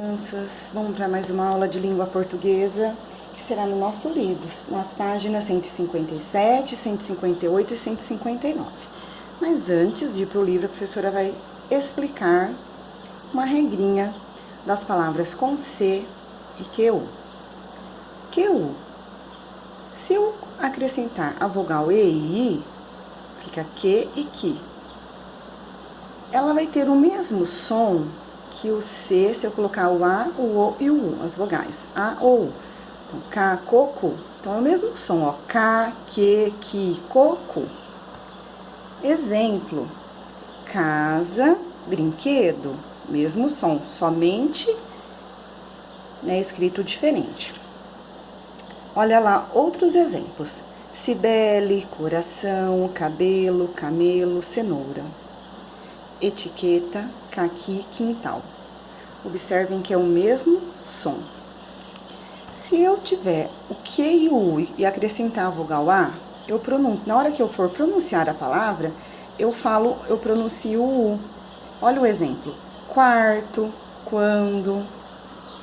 Crianças, vamos para mais uma aula de língua portuguesa, que será no nosso livro, nas páginas 157, 158 e 159. Mas antes de ir para o livro, a professora vai explicar uma regrinha das palavras com C e QU. QU. Se eu acrescentar a vogal E e I, fica que e que. Ela vai ter o mesmo som que o C, se eu colocar o A, o O e o U, as vogais, A, O, U. Então, K, coco, então é o mesmo som, ó, K, que, coco. Exemplo, casa, brinquedo, mesmo som, somente, né, escrito diferente. Olha lá outros exemplos, cibele, coração, cabelo, camelo, cenoura. Etiqueta, caqui, quintal. Observem que é o mesmo som. Se eu tiver o Q e o U e acrescentar a vogal A, eu pronuncio. Na hora que eu for pronunciar a palavra, eu pronuncio o U. Olha o exemplo. Quarto, quando,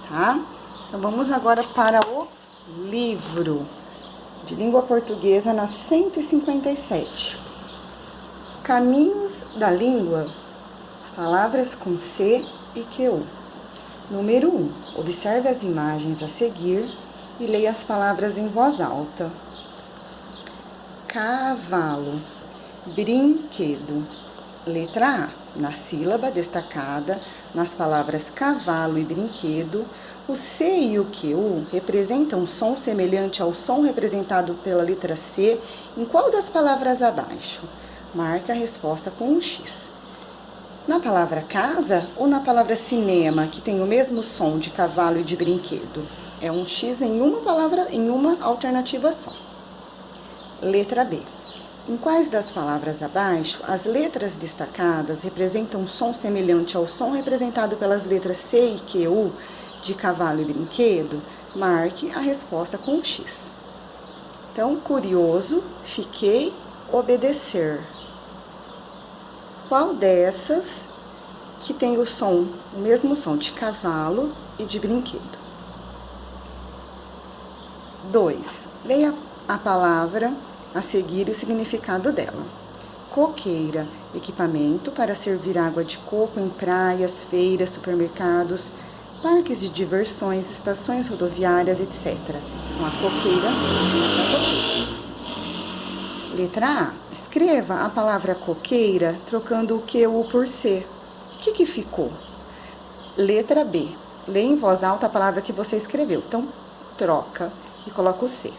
tá? Então, vamos agora para o livro de língua portuguesa na 157. Caminhos da língua. Palavras com C e QU. Número 1. Observe as imagens a seguir e leia as palavras em voz alta. Cavalo. Brinquedo. Letra A. Na sílaba destacada, nas palavras cavalo e brinquedo, o C e o QU representam um som semelhante ao som representado pela letra C em qual das palavras abaixo? Marque a resposta com um X. Na palavra casa ou na palavra cinema, que tem o mesmo som de cavalo e de brinquedo? É um X em uma palavra, em uma alternativa só. Letra B. Em quais das palavras abaixo, as letras destacadas representam um som semelhante ao som representado pelas letras C e QU de cavalo e brinquedo? Marque a resposta com um X. Então, curioso, fiquei, obedecer. Qual dessas que tem o mesmo som de cavalo e de brinquedo? 2. Leia a palavra a seguir e o significado dela. Coqueira, equipamento para servir água de coco em praias, feiras, supermercados, parques de diversões, estações rodoviárias, etc. Então, a coqueira é a coqueira. Letra A. Escreva a palavra coqueira trocando o QU por C. O que ficou? Letra B. Leia em voz alta a palavra que você escreveu. Então, troca e coloca o C.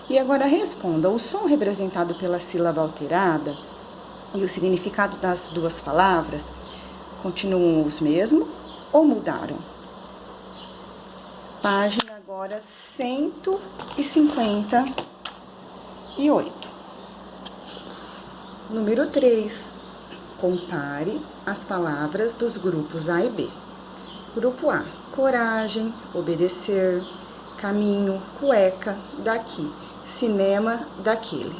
E agora responda. O som representado pela sílaba alterada e o significado das duas palavras continuam os mesmos ou mudaram? Página agora 158. Número 3. Compare as palavras dos grupos A e B. Grupo A. Coragem, obedecer, caminho, cueca, daqui, cinema, daquele.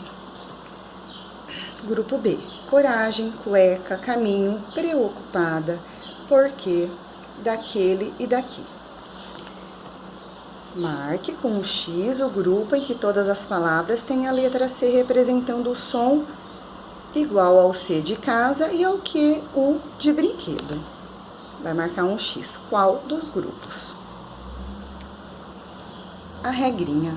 Grupo B. Coragem, cueca, caminho, preocupada, porquê, daquele e daqui. Marque com o X o grupo em que todas as palavras têm a letra C representando o som igual ao C de casa e ao QU de brinquedo. Vai marcar um X. Qual dos grupos? A regrinha.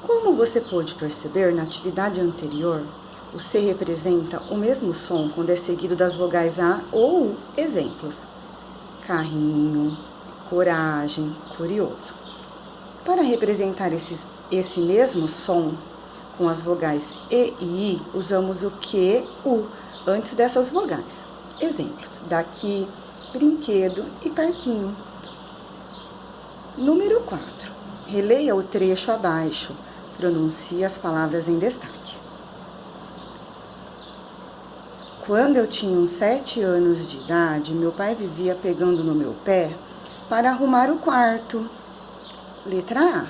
Como você pôde perceber na atividade anterior, o C representa o mesmo som quando é seguido das vogais A ou U. Exemplos: carrinho, coragem, curioso. Para representar esse mesmo som com as vogais E e I, usamos o QU antes dessas vogais. Exemplos: daqui, brinquedo e parquinho. Número 4. Releia o trecho abaixo. Pronuncie as palavras em destaque. Quando eu tinha uns 7 anos de idade, meu pai vivia pegando no meu pé para arrumar o quarto. Letra A.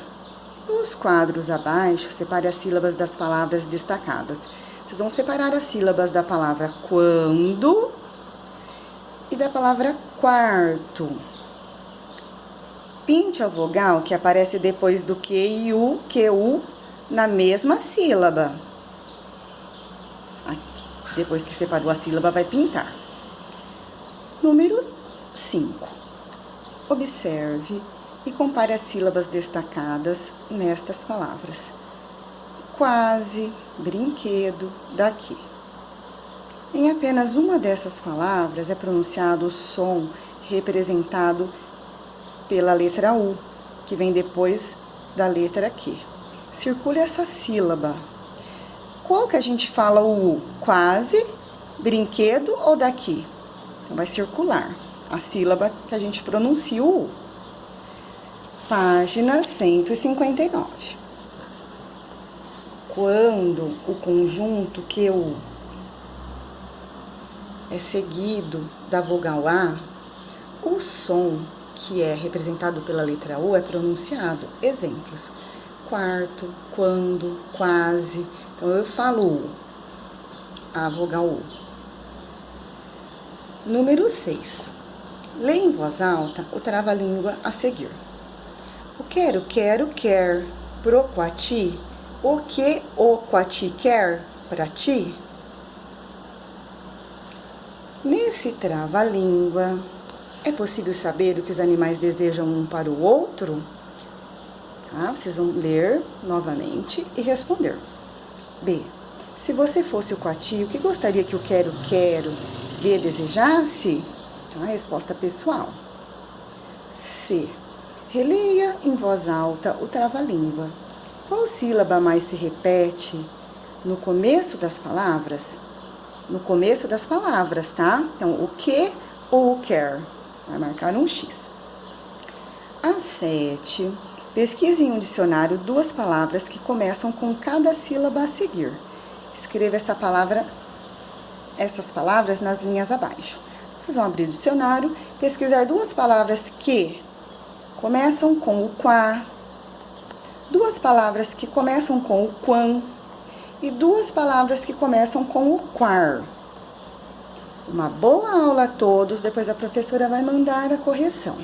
Nos quadros abaixo, separe as sílabas das palavras destacadas. Vocês vão separar as sílabas da palavra quando e da palavra quarto. Pinte a vogal que aparece depois do Q e U na mesma sílaba. Aqui, depois que separou a sílaba, vai pintar. Número 5. Observe e compare as sílabas destacadas nestas palavras. Quase, brinquedo, daqui. Em apenas uma dessas palavras é pronunciado o som representado pela letra U, que vem depois da letra Q. Circule essa sílaba. Qual que a gente fala o U? Quase, brinquedo ou daqui? Então, vai circular a sílaba que a gente pronuncia o U. Página 159. Quando o conjunto QU é seguido da vogal A, o som que é representado pela letra U é pronunciado. Exemplos: quarto, quando, quase. Então, eu falo U, a vogal U. Número 6. Leia em voz alta o trava-língua a seguir. O quero, quer, pro quati, o que o quati quer, pra ti. Nesse trava-língua, é possível saber o que os animais desejam um para o outro? Tá? Vocês vão ler novamente e responder. B. Se você fosse o quati, o que gostaria que o quero lhe desejasse? Então, a resposta pessoal. C. Releia em voz alta o trava-língua. Qual sílaba mais se repete no começo das palavras? No começo das palavras, tá? Então, o que ou o quer? Vai marcar um X. A 7. Pesquise em um dicionário 2 palavras que começam com cada sílaba a seguir. Escreva essas palavras nas linhas abaixo. Vocês vão abrir o dicionário, pesquisar 2 palavras que começam com o quá, 2 palavras que começam com o quam e 2 palavras que começam com o quar. Uma boa aula a todos, depois a professora vai mandar a correção.